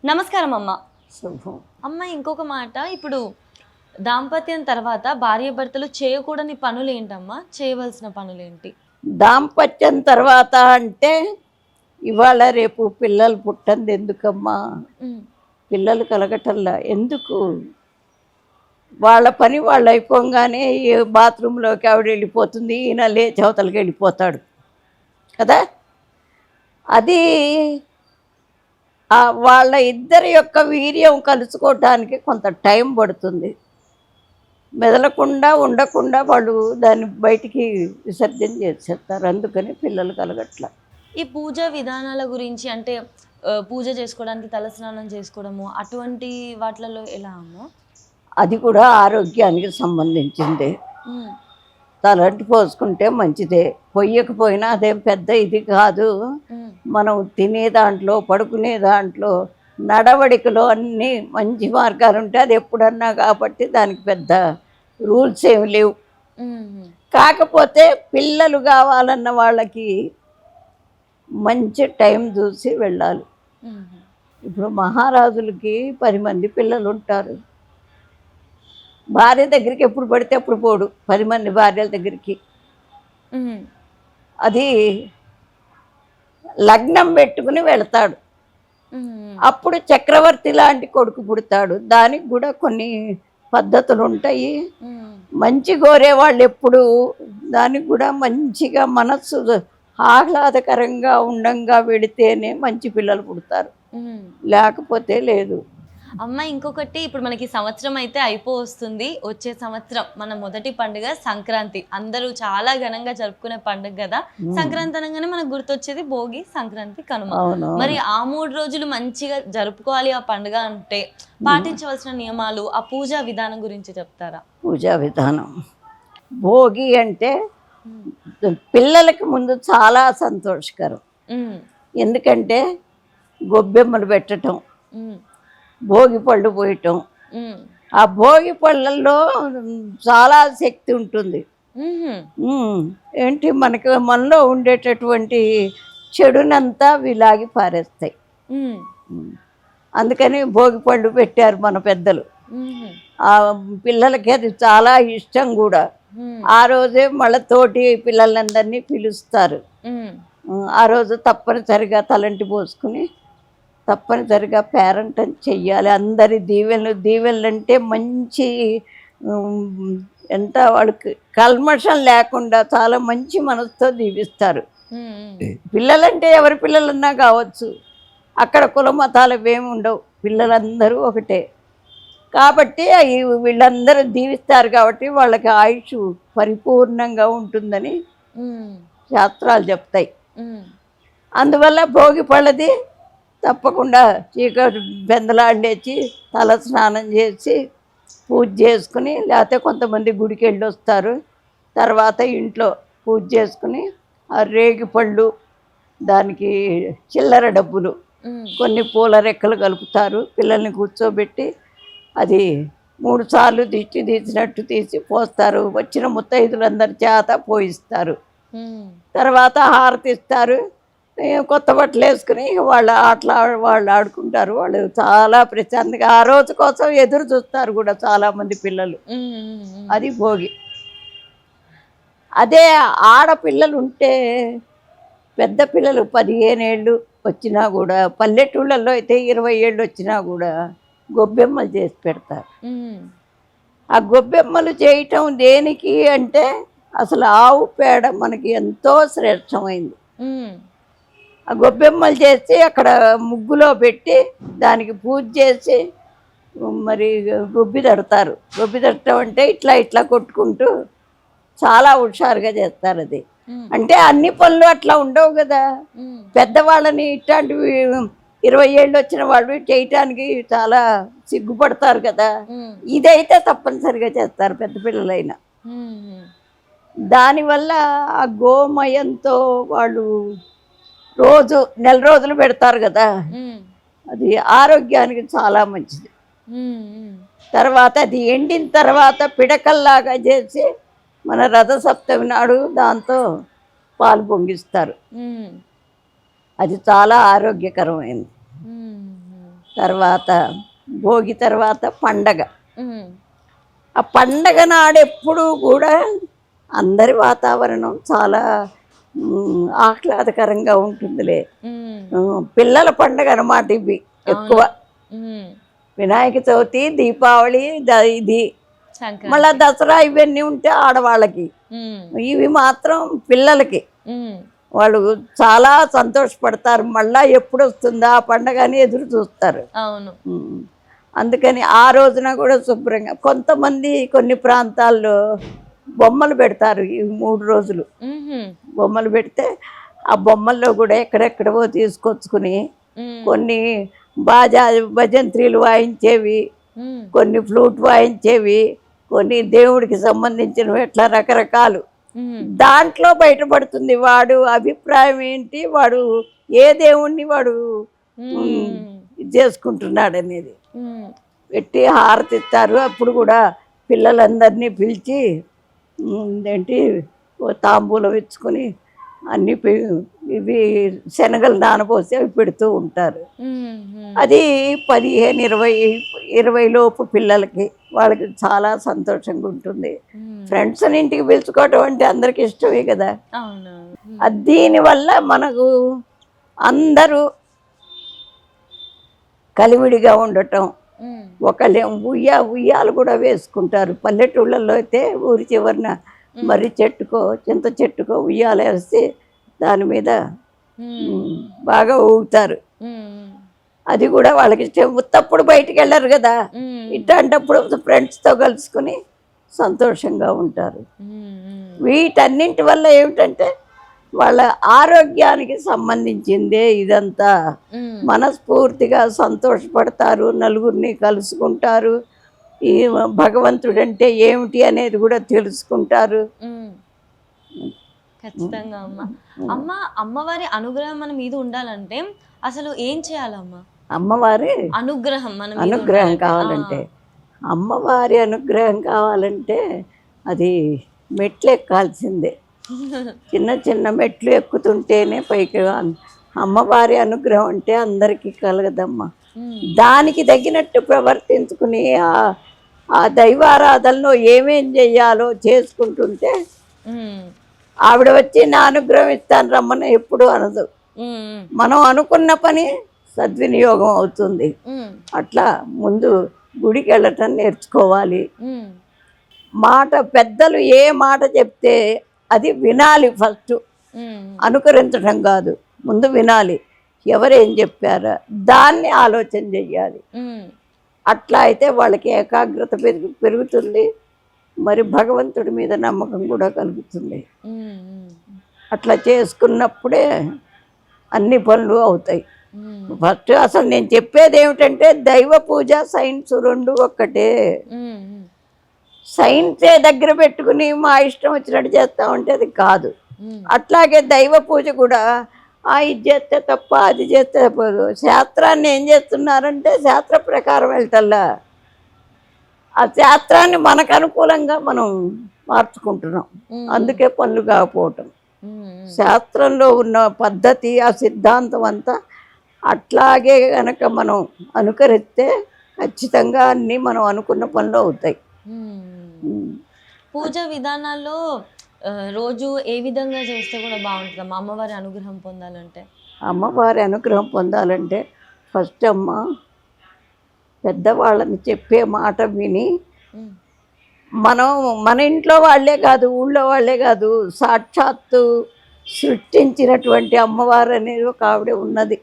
నమస్కారం అమ్మ. శుభం. అమ్మ ఇంకొక మాట, ఇప్పుడు దాంపత్యం తర్వాత భార్యాభర్తలు చేయకూడని పనులు ఏంటమ్మా? చేయవలసిన పనులేంటి? దాంపత్యం తర్వాత అంటే ఇవాళ రేపు పిల్లలు పుట్టంది ఎందుకమ్మా? పిల్లలు కలగటల్లా ఎందుకు? వాళ్ళ పని వాళ్ళు అయిపోగానే బాత్రూంలోకి ఆవిడ వెళ్ళిపోతుంది, ఈయన లేచి అవతలకి వెళ్ళిపోతాడు కదా. అది వాళ్ళ ఇద్దరి యొక్క వీర్యం కలుసుకోవటానికి కొంత టైం పడుతుంది. మెదలకుండా ఉండకుండా వాళ్ళు దాన్ని బయటికి విసర్జన చేసేస్తారు. అందుకని పిల్లలు కలగట్ల. ఈ పూజ విధానాల గురించి అంటే పూజ చేసుకోవడానికి తలస్నానం చేసుకోవడము అటువంటి వాటిలలో ఎలా అమ్మా? అది కూడా ఆరోగ్యానికి సంబంధించిందే. తలంటి పోసుకుంటే మంచిదే, పొయ్యకపోయినా అదేం పెద్ద ఇది కాదు. మనం తినే దాంట్లో, పడుకునే దాంట్లో, నడవడికలో అన్నీ మంచి మార్గాలు ఉంటాయి. అది ఎప్పుడన్నా కాబట్టి దానికి పెద్ద రూల్స్ ఏమి లేవు. కాకపోతే పిల్లలు కావాలన్న వాళ్ళకి మంచి టైం చూసి వెళ్ళాలి. ఇప్పుడు మహారాజులకి 10 మంది పిల్లలు ఉంటారు. భార్య దగ్గరికి ఎప్పుడు పడితే అప్పుడు పోడు, 10 మంది భార్యల దగ్గరికి. అది లగ్నం పెట్టుకుని వెళతాడు. అప్పుడు చక్రవర్తి లాంటి కొడుకు పుడతాడు. దానికి కూడా కొన్ని పద్ధతులు ఉంటాయి. మంచి కోరే వాళ్ళు ఎప్పుడు దానికి కూడా మంచిగా మనస్సు ఆహ్లాదకరంగా ఉండంగా వెళితేనే మంచి పిల్లలు పుడతారు, లేకపోతే లేదు. అమ్మ ఇంకొకటి, ఇప్పుడు మనకి సంవత్సరం అయితే వస్తుంది. వచ్చే సంవత్సరం మన మొదటి పండుగ సంక్రాంతి. అందరూ చాలా ఘనంగా జరుపుకునే పండుగ కదా. సంక్రాంతి అనగానే మనకు గుర్తొచ్చేది భోగి, సంక్రాంతి, కనుమ. మరి ఆ 3 రోజులు మంచిగా జరుపుకోవాలి ఆ పండుగ అంటే పాటించవలసిన నియమాలు, ఆ పూజా విధానం గురించి చెప్తారా? పూజా విధానం, భోగి అంటే పిల్లలకి ముందు చాలా సంతోషకరం. ఎందుకంటే గొబ్బెమ్మలు పెట్టడం, భోగి పళ్ళు పోయటం. ఆ భోగి పళ్ళల్లో చాలా శక్తి ఉంటుంది. ఏంటి, మనలో ఉండేటటువంటి చెడునంతా వీలాగి పారేస్తాయి. అందుకని భోగి పళ్ళు పెట్టారు మన పెద్దలు. ఆ పిల్లలకి అది చాలా ఇష్టం కూడా. ఆ రోజే మళ్ళీ తోటి పిల్లలందరినీ పిలుస్తారు. ఆ రోజు తప్పనిసరిగా తలంటి పోసుకుని తప్పనిసరిగా పేరంటం చెయ్యాలి. అందరి దీవెనలు అంటే మంచి, ఎంత వాళ్ళకి కల్మషం లేకుండా చాలా మంచి మనసుతో దీవిస్తారు. పిల్లలంటే ఎవరి పిల్లలన్నా కావచ్చు, అక్కడ కుల మతాలు ఏమి ఉండవు, పిల్లలందరూ ఒకటే. కాబట్టి వీళ్ళందరూ దీవిస్తారు కాబట్టి వాళ్ళకి ఆయుష్ పరిపూర్ణంగా ఉంటుందని శాస్త్రాలు చెప్తాయి. అందువల్ల భోగి పళ్ళది తప్పకుండా చీకటి బెందలాడేసి తల స్నానం చేసి పూజ చేసుకుని, లేకపోతే కొంతమంది గుడికి వెళ్ళి వస్తారు. తర్వాత ఇంట్లో పూజ చేసుకుని ఆ రేగి పళ్ళు, దానికి చిల్లర డబ్బులు, కొన్ని పూల రెక్కలు కలుపుతారు. పిల్లల్ని కూర్చోబెట్టి అది 3 సార్లు దిష్టి తీసినట్టు తీసి పోస్తారు. వచ్చిన ముత్తైదులందరి చేత పోయిస్తారు. తర్వాత హారతి ఇస్తారు. కొత్త బట్టలు వేసుకుని వాళ్ళు ఆడుకుంటారు. వాళ్ళు చాలా ప్రశాంతంగా ఆ రోజు కోసం ఎదురు చూస్తారు కూడా చాలామంది పిల్లలు. అది భోగి. అదే ఆడపిల్లలు ఉంటే, పెద్ద పిల్లలు 15 ఏళ్ళు వచ్చినా కూడా, పల్లెటూళ్ళల్లో అయితే 20 ఏళ్ళు వచ్చినా కూడా గొబ్బెమ్మలు చేసి పెడతారు. ఆ గొబ్బెమ్మలు చేయటం దేనికి అంటే, అసలు ఆవు పేడ మనకి ఎంతో శ్రేష్టమైంది. ఆ గొబ్బెమ్మలు చేసి అక్కడ ముగ్గులో పెట్టి దానికి పూజ చేసి మరి గొబ్బి తడతారు. గొబ్బి తడటం అంటే ఇట్లా ఇట్లా కొట్టుకుంటూ చాలా హుషారుగా చేస్తారు. అది అంటే అన్ని పనులు అట్లా ఉండవు కదా. పెద్దవాళ్ళని ఇట్లాంటివి 20 ఏళ్ళు వచ్చిన వాళ్ళు చేయటానికి చాలా సిగ్గుపడతారు కదా. ఇదైతే తప్పనిసరిగా చేస్తారు పెద్ద పిల్లలైనా. దానివల్ల ఆ గోమయంతో వాళ్ళు రోజు నెల రోజులు పెడతారు కదా, అది ఆరోగ్యానికి చాలా మంచిది. తర్వాత అది ఎండిన తర్వాత పిడకల్లాగా చేసి మన రథసప్తమి నాడు దాంతో పాలు పొంగిస్తారు. అది చాలా ఆరోగ్యకరమైనది. తర్వాత భోగి తర్వాత పండగ. ఉమ్, ఆ పండగ నాడు ఎప్పుడూ కూడా అందరి వాతావరణం చాలా ఆహ్లాదకరంగా ఉంటుందిలే. పిల్లల పండగ అన్నమాట ఇవి ఎక్కువ. ఉమ్, వినాయక చవితి, దీపావళి, ఇది సంక్రాంతి. మళ్ళా దసరా ఇవన్నీ ఉంటే ఆడవాళ్ళకి. ఉమ్, ఇవి మాత్రం పిల్లలకి. ఉమ్, వాళ్ళు చాలా సంతోషపడతారు, మళ్ళా ఎప్పుడు వస్తుందా ఆ పండగ అని ఎదురు చూస్తారు. అవును. అందుకని ఆ రోజున కూడా శుభ్రంగా కొంతమంది కొన్ని ప్రాంతాల్లో బొమ్మలు పెడతారు. ఈ 3 రోజులు ఉహుం, బొమ్మలు పెడితే ఆ బొమ్మల్లో కూడా ఎక్కడెక్కడవో తీసుకొచ్చుకుని కొన్ని భజంత్రీలు వాయించేవి, ఉమ్, కొన్ని ఫ్లూట్ వాయించేవి, కొన్ని దేవుడికి సంబంధించినవి, ఇట్లా రకరకాలు. ఉమ్, దాంట్లో బయటపడుతుంది వాడు అభిప్రాయం ఏంటి, వాడు ఏ దేవుణ్ణి వాడు ఇది చేసుకుంటున్నాడు అనేది. ఉమ్, పెట్టి హారతిస్తారు. అప్పుడు కూడా పిల్లలందరినీ పిలిచి ఏంటి తాంబూలం ఇచ్చుకొని అన్ని ఇవి శనగలు నానబోసి అవి పెడుతూ ఉంటారు. ఉమ్, అది 15-20 లోపు పిల్లలకి వాళ్ళకి చాలా సంతోషంగా ఉంటుంది. ఫ్రెండ్స్ని ఇంటికి పిలుచుకోవటం అంటే అందరికి ఇష్టమే కదా. అవును. దీనివల్ల మనకు అందరూ కలివిడిగా ఉండటం. ఒకళ్ళే ఉయ్యాలు కూడా వేసుకుంటారు. పల్లెటూళ్ళల్లో అయితే ఊరి చివరిన మర్రి చెట్టుకో చింత చెట్టుకో ఉయ్యాలు వేసి దాని మీద బాగా ఊగుతారు. అది కూడా వాళ్ళకి ఇష్టం. ఉత్తప్పుడు బయటికి వెళ్ళరు కదా, ఇట్లాంటప్పుడు ఫ్రెండ్స్తో కలుసుకుని సంతోషంగా ఉంటారు. వీటన్నింటి వల్ల ఏమిటంటే వాళ్ళ ఆరోగ్యానికి సంబంధించిందే ఇదంతా. మనస్ఫూర్తిగా సంతోషపడతారు, నలుగురిని కలుసుకుంటారు, ఈ భగవంతుడంటే ఏమిటి అనేది కూడా తెలుసుకుంటారు. ఖచ్చితంగా అమ్మ. అమ్మ, అమ్మవారి అనుగ్రహం మన మీద ఉండాలంటే అసలు ఏం చేయాలమ్మా? అమ్మవారి అనుగ్రహం అనుగ్రహం కావాలంటే, అమ్మవారి అనుగ్రహం కావాలంటే అది మెట్లు ఎక్కాల్సిందే. చిన్న చిన్న మెట్లు ఎక్కుతుంటేనే పైకి. అమ్మవారి అనుగ్రహం అంటే అందరికీ కలగదమ్మా. దానికి తగినట్టు ప్రవర్తించుకుని ఆ దైవారాధనలో ఏమేం చెయ్యాలో చేసుకుంటుంటే ఆవిడ వచ్చి నా అనుగ్రహం ఇస్తాను రమ్మని ఎప్పుడు అనదు. మనం అనుకున్న పని సద్వినియోగం అవుతుంది. అట్లా ముందు గుడికి వెళ్ళటం నేర్చుకోవాలి. మాట పెద్దలు ఏ మాట చెప్తే అది వినాలి. ఫస్ట్ అనుకరించడం కాదు, ముందు వినాలి. ఎవరేం చెప్పారా దాన్ని ఆలోచన చెయ్యాలి. అట్లా అయితే వాళ్ళకి ఏకాగ్రత పెరుగుతుంది, మరి భగవంతుడి మీద నమ్మకం కూడా కలుగుతుంది. అట్లా చేసుకున్నప్పుడే అన్ని పనులు అవుతాయి. ఫస్ట్ అసలు నేను చెప్పేది ఏమిటంటే దైవ పూజ సైన్స్ రెండు ఒక్కటే. సైన్సే దగ్గర పెట్టుకుని మా ఇష్టం వచ్చినట్టు చేస్తామంటే అది కాదు. అట్లాగే దైవ పూజ కూడా ఇది చేస్తే తప్ప అది చేస్తే తప్పదు. శాస్త్రాన్ని ఏం చేస్తున్నారంటే శాస్త్ర ప్రకారం వెళ్తల్లా ఆ శాస్త్రాన్ని మనకు అనుకూలంగా మనం మార్చుకుంటున్నాం. అందుకే పనులు కాకపోవటం. శాస్త్రంలో ఉన్న పద్ధతి ఆ సిద్ధాంతం అంతా అట్లాగే కనుక మనం అనుకరిస్తే ఖచ్చితంగా అన్నీ మనం అనుకున్న పనులు అవుతాయి. పూజ విధానాల్లో రోజు ఏ విధంగా చేస్తే కూడా బాగుంటుందమ్మా అమ్మవారి అనుగ్రహం పొందాలంటే? అమ్మవారి అనుగ్రహం పొందాలంటే ఫస్ట్ అమ్మ పెద్దవాళ్ళని చెప్పే మాట విని, మనం మన ఇంట్లో వాళ్ళే కాదు ఊళ్ళో వాళ్ళే కాదు, సాక్షాత్తు సృష్టించినటువంటి అమ్మవారు అనేది ఒక ఆవిడ ఉన్నది.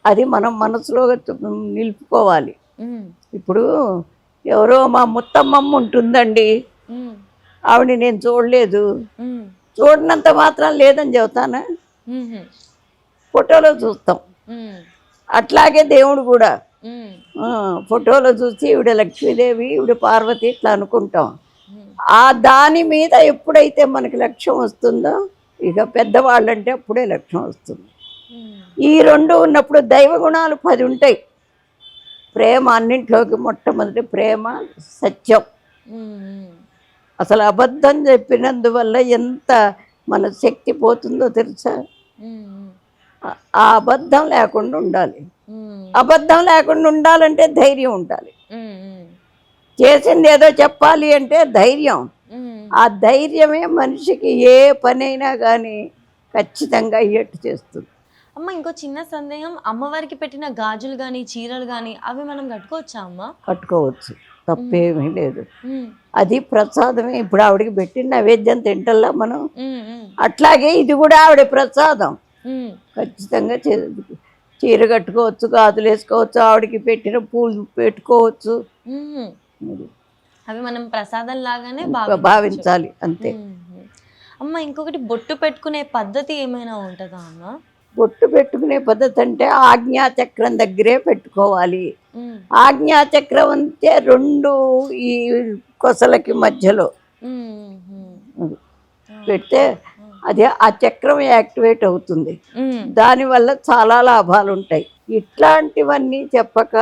అది మనం మనసులో నిలుపుకోవాలి. ఇప్పుడు ఎవరో మా ముత్తమ్మమ్మ ఉంటుందండి, ఆవిడ నేను చూడలేదు, చూడనంత మాత్రం లేదని చెబుతానా? ఫోటోలో చూస్తాం. అట్లాగే దేవుడు కూడా ఫోటోలో చూసి ఈవిడ లక్ష్మీదేవి, ఈవిడ పార్వతి ఇట్లా అనుకుంటాం. ఆ దాని మీద ఎప్పుడైతే మనకి లక్ష్యం వస్తుందో ఇక పెద్దవాళ్ళంటే అప్పుడే లక్ష్యం వస్తుంది. ఈ రెండు ఉన్నప్పుడు దైవ గుణాలు 10 ఉంటాయి. ప్రేమ అన్నింట్లోకి మొట్టమొదటి ప్రేమ, సత్యం. అసలు అబద్ధం చెప్పినందువల్ల ఎంత మన శక్తి పోతుందో తెలుసా? ఆ అబద్ధం లేకుండా ఉండాలి. అబద్ధం లేకుండా ఉండాలంటే ధైర్యం ఉండాలి. చేసింది ఏదో చెప్పాలి అంటే ధైర్యం. ఆ ధైర్యమే మనిషికి ఏ పనైనా కానీ ఖచ్చితంగా అయ్యేట్టు చేస్తుంది. అమ్మ ఇంకో చిన్న సందేహం, అమ్మవారికి పెట్టిన గాజులు కానీ చీరలు కానీ అవి మనం కట్టుకోవచ్చా అమ్మ? కట్టుకోవచ్చు, తప్పేమీ లేదు. అది ప్రసాదమే. ఇప్పుడు ఆవిడకి పెట్టిన నైవేద్యం తింటల్లా మనం, అట్లాగే ఇది కూడా ఆవిడ ప్రసాదం. ఖచ్చితంగా చీర కట్టుకోవచ్చు, గాజులు వేసుకోవచ్చు, ఆవిడకి పెట్టిన పూలు పెట్టుకోవచ్చు. అవి మనం ప్రసాదం లాగానే భావించాలి అంతే. అమ్మ ఇంకొకటి, బొట్టు పెట్టుకునే పద్ధతి ఏమైనా ఉంటుందా అమ్మ? బొట్టు పెట్టుకునే పద్ధతి అంటే ఆజ్ఞాచక్రం దగ్గరే పెట్టుకోవాలి. ఆజ్ఞాచక్రం అంటే 2 ఈ కొసలకి మధ్యలో పెడితే అది ఆ చక్రం యాక్టివేట్ అవుతుంది. దానివల్ల చాలా లాభాలు ఉంటాయి. ఇట్లాంటివన్నీ చెప్పక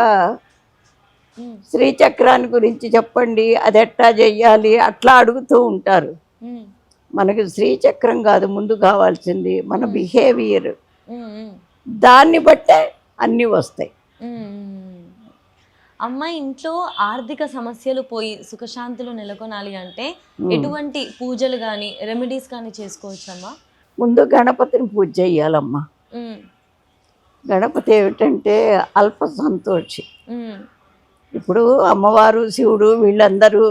శ్రీచక్రాన్ని గురించి చెప్పండి, అది ఎట్టా చెయ్యాలి అట్లా అడుగుతూ ఉంటారు. మనకి శ్రీచక్రం కాదు ముందు కావాల్సింది, మన బిహేవియర్. దాన్ని బట్టే అన్నీ వస్తాయి. అమ్మ ఇంట్లో ఆర్థిక సమస్యలు పోయి సుఖశాంతులు నెలకొనాలి అంటే ఎటువంటి పూజలు కానీ రెమెడీస్ కానీ చేసుకోవచ్చమ్మా? ముందు గణపతిని పూజ చేయాలమ్మా. గణపతి ఏమిటంటే అల్ప సంతోషి. ఇప్పుడు అమ్మవారు శివుడు వీళ్ళందరూ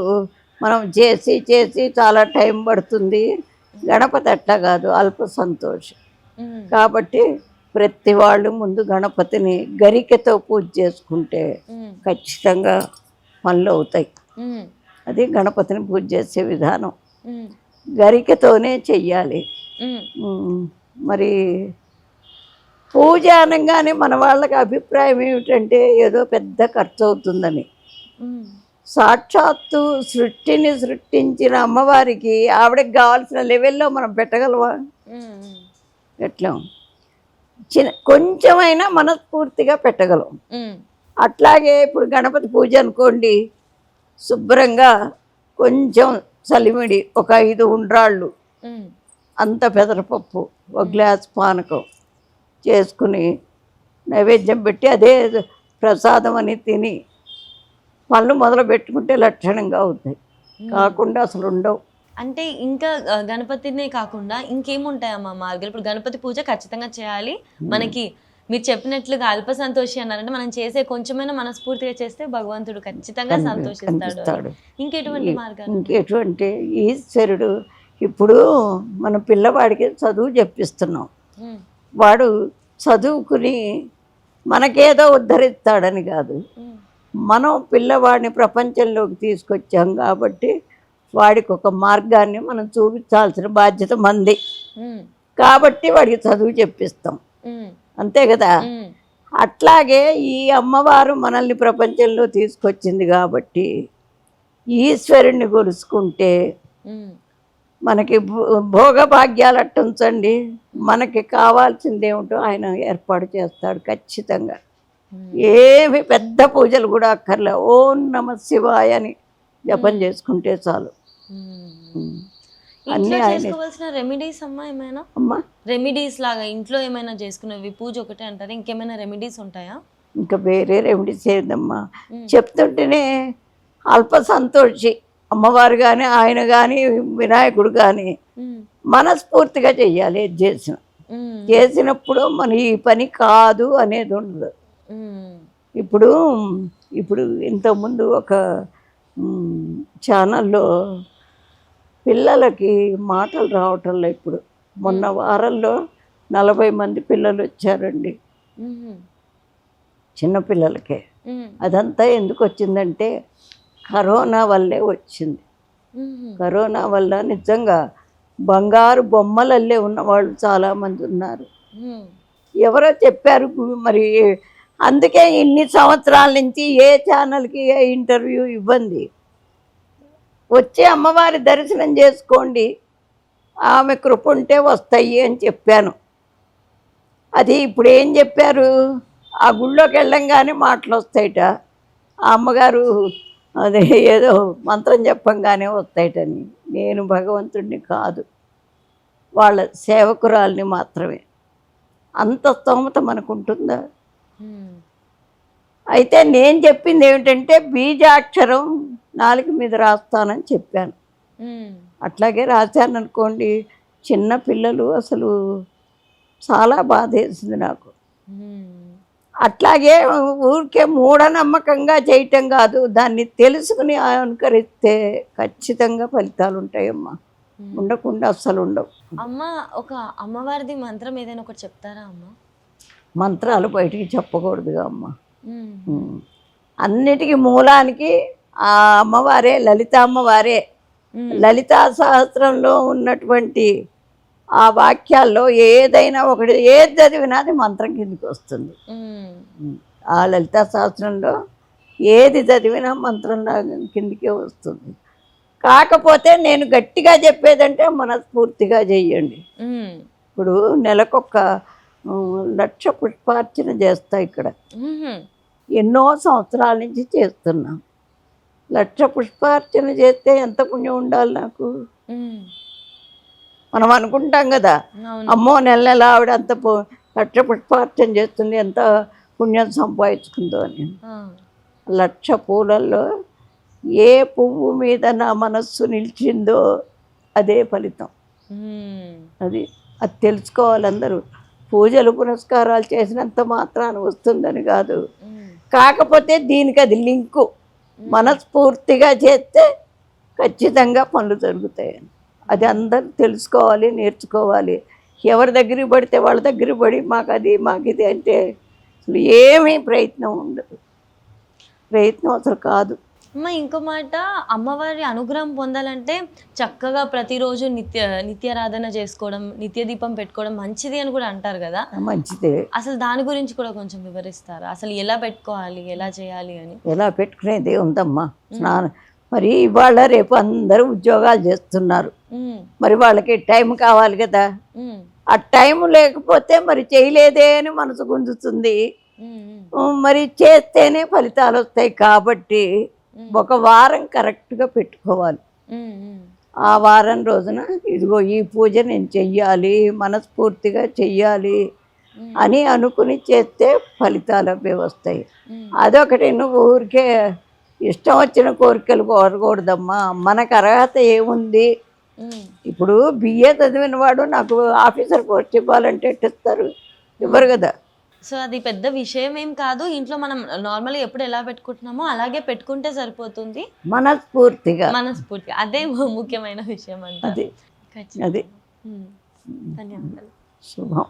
మనం చేసి చేసి చాలా టైం పడుతుంది. గణపతి అట్లా కాదు, అల్ప సంతోషి. కాబట్టి ప్రతి వాళ్ళు ముందు గణపతిని గరికతో పూజ చేసుకుంటే ఖచ్చితంగా పనులు అవుతాయి. అది గణపతిని పూజ చేసే విధానం. గరికతోనే చెయ్యాలి. మరి పూజ అనగానే మన వాళ్ళకి అభిప్రాయం ఏమిటంటే ఏదో పెద్ద ఖర్చు అవుతుందని. సాక్షాత్తు సృష్టిని సృష్టించిన అమ్మవారికి ఆవిడకి కావాల్సిన లెవెల్లో మనం పెట్టగలవా? ఎట్లా కొంచెమైనా మనస్ఫూర్తిగా పెట్టగలం. అట్లాగే ఇప్పుడు గణపతి పూజ అనుకోండి, శుభ్రంగా కొంచెం సలిమిడి, ఒక 5 ఉండ్రాళ్ళు, అంత పెసరపప్పు, ఒక గ్లాస్ పానకం చేసుకుని నైవేద్యం పెట్టి అదే ప్రసాదం అని తిని పళ్ళు మొదలు పెట్టుకుంటే లక్షణంగా అవుతాయి. కాకుండా అసలు ఉండవు. అంటే ఇంకా గణపతినే కాకుండా ఇంకేముంటాయమ్మా మార్గాలు? ఇప్పుడు గణపతి పూజ ఖచ్చితంగా చేయాలి. మనకి మీరు చెప్పినట్లుగా అల్ప సంతోషి అన్నారంటే మనం చేసే కొంచెమైనా మనస్ఫూర్తిగా చేస్తే భగవంతుడు ఖచ్చితంగా సంతోషిస్తాడు. ఇంకెటువంటి మార్గాలు? ఇంకెటువంటి ఈశ్వరుడు ఇప్పుడు మన పిల్లవాడికి చదువు చెప్పిస్తున్నాం. వాడు చదువుకుని మనకేదో ఉద్ధరిస్తాడని కాదు, మనం పిల్లవాడిని ప్రపంచంలోకి తీసుకొచ్చాం కాబట్టి వాడికి ఒక మార్గాన్ని మనం చూపించాల్సిన బాధ్యత మంది. కాబట్టి వాడికి చదువు చెప్పిస్తాం, అంతే కదా. అట్లాగే ఈ అమ్మవారు మనల్ని ప్రపంచంలో తీసుకొచ్చింది కాబట్టి ఈశ్వరుణ్ణి కొలుసుకుంటే మనకి భోగభాగ్యాలు అట్టుంచండి, మనకి కావాల్సింది ఏమిటో ఆయన ఏర్పాటు చేస్తాడు ఖచ్చితంగా. ఏమి పెద్ద పూజలు కూడా అక్కర్లే, ఓం నమ శివాయ అని జపం చేసుకుంటే చాలు. అన్నీ చేసుకోవాల్సిన రెమెడీస్ అమ్మా ఏమైనా? అమ్మా రెమెడీస్ లాగా ఇంట్లో ఏమైనా చేసుకునేవి? పూజ ఒకటే అంటారు, ఇంకేమైనా రెమెడీస్ ఉంటాయా? ఇంకా వేరే రెమెడీస్ ఏదమ్మా, చెప్తుంటేనే అల్ప సంతోషి అమ్మవారు కానీ ఆయన కానీ వినాయకుడు కానీ మనస్ఫూర్తిగా చెయ్యాలి. ఏది చేసినప్పుడు మన ఈ పని కాదు అనేది ఉండదు. ఇప్పుడు ఇప్పుడు ఇంతకుముందు ఒక ఛానల్లో పిల్లలకి మాటలు రావటంలో ఇప్పుడు మొన్న వారంలో 40 మంది పిల్లలు వచ్చారండి, చిన్నపిల్లలకే. అదంతా ఎందుకు వచ్చిందంటే కరోనా వల్లే వచ్చింది. కరోనా వల్ల నిజంగా బంగారు బొమ్మలల్లే ఉన్నవాళ్ళు చాలామంది ఉన్నారు. ఎవరో చెప్పారు మరి, అందుకే ఇన్ని సంవత్సరాల నుంచి ఏ ఛానల్కి ఏ ఇంటర్వ్యూ ఇవ్వండి, వచ్చి అమ్మవారి దర్శనం చేసుకోండి, ఆమె కృప ఉంటే వస్తాయి అని చెప్పాను. అది ఇప్పుడు ఏం చెప్పారు, ఆ గుళ్ళోకి వెళ్ళంగానే మాటలు వస్తాయిట, ఆ అమ్మగారు అదే ఏదో మంత్రం చెప్పంగానే వస్తాయిటని. నేను భగవంతుడిని కాదు, వాళ్ళ సేవకురాల్ని మాత్రమే. అంత స్తోమత మనకుంటుందా? అయితే నేను చెప్పింది ఏమిటంటే బీజాక్షరం నాలుక మీద రాస్తానని చెప్పాను. అట్లాగే రాశాను అనుకోండి, చిన్న పిల్లలు అసలు చాలా బాధేసింది నాకు. అట్లాగే ఊరికే మూఢనమ్మకంగా చేయటం కాదు, దాన్ని తెలుసుకుని అనుకరిస్తే ఖచ్చితంగా ఫలితాలు ఉంటాయమ్మా. ఉండకుండా అస్సలు ఉండవు. అమ్మ, ఒక అమ్మవారిది మంత్రం ఏదైనా ఒకటి చెప్తారా అమ్మ? మంత్రాలు బయటికి చెప్పకూడదుగా అమ్మ. అన్నిటికీ మూలానికి ఆ అమ్మవారే, లలిత అమ్మవారే. లలితా సహస్రంలో ఉన్నటువంటి ఆ వాక్యాల్లో ఏదైనా ఒకటి, ఏది చదివినా అది మంత్రం కిందకి వస్తుంది. ఆ లలితా సహస్రంలో ఏది చదివినా మంత్రం కిందకే వస్తుంది. కాకపోతే నేను గట్టిగా చెప్పేదంటే మనస్ఫూర్తిగా చెయ్యండి. ఇప్పుడు నెలకొక 1,00,000 పుష్పార్చన చేస్తా ఇక్కడ. ఎన్నో సంవత్సరాల నుంచి చేస్తున్నాం. 1,00,000 పుష్పార్చన చేస్తే ఎంత పుణ్యం ఉండాలి నాకు? మనం అనుకుంటాం కదా, అమ్మో నెల నెల ఆవిడ అంత 1,00,000 పుష్పార్చన చేస్తుంది, ఎంత పుణ్యం సంపాదించుకుందో అని. 1,00,000 పూలల్లో ఏ పువ్వు మీద నా మనస్సు నిలిచిందో అదే ఫలితం. అది తెలుసుకోవాలి అందరూ. పూజలు పునస్కారాలు చేసినంత మాత్రాన వస్తుందని కాదు. కాకపోతే దీనికి అది లింకు. మనస్ఫూర్తిగా చేస్తే ఖచ్చితంగా పనులు జరుగుతాయని అది అందరూ తెలుసుకోవాలి, నేర్చుకోవాలి. ఎవరి దగ్గరికి పడితే వాళ్ళ దగ్గరికి పడి మాకు ఇది అంటే అసలు ఏమీ ప్రయత్నం ఉండదు. ప్రయత్నం అసలు కాదు. అమ్మ, ఇంకో మాట, అమ్మవారి అనుగ్రహం పొందాలంటే చక్కగా ప్రతిరోజు నిత్యారాధన చేసుకోవడం, నిత్య దీపం పెట్టుకోవడం మంచిది అని కూడా అంటారు కదా. మంచిదే. అసలు దాని గురించి కూడా కొంచెం వివరిస్తారా? అసలు ఎలా పెట్టుకోవాలి, ఎలా చేయాలి అని? ఎలా పెట్టుకునేదే ఉందమ్మా. మరి ఇవాళ రేపు అందరూ ఉద్యోగాలు చేస్తున్నారు. మరి వాళ్ళకి టైం కావాలి కదా. ఆ టైం లేకపోతే మరి చేయలేదే అని మనసు గుంజుతుంది. మరి చేస్తేనే ఫలితాలు వస్తాయి. కాబట్టి ఒక వారం కరెక్ట్గా పెట్టుకోవాలి. ఆ వారం రోజున ఇదిగో ఈ పూజ నేను చెయ్యాలి, మనస్ఫూర్తిగా చెయ్యాలి అని అనుకుని చేస్తే ఫలితాలు అవే వస్తాయి. అదొకటి. నువ్వు ఊరికే ఇష్టం వచ్చిన కోరికలు కోరకూడదమ్మా. మనకు అర్హత ఏముంది? ఇప్పుడు బిఏ చదివిన వాడు నాకు ఆఫీసర్ పోస్ట్ ఇవ్వాలంటే ఎట్టిస్తారు? ఇవ్వరు కదా. సో అది పెద్ద విషయం ఏం కాదు. ఇంట్లో మనం నార్మల్గా ఎప్పుడు ఎలా పెట్టుకుంటున్నామో అలాగే పెట్టుకుంటే సరిపోతుంది. మనస్ఫూర్తిగా అదే ముఖ్యమైన విషయం అంటే. అది ధన్యవాదాలు. శుభం.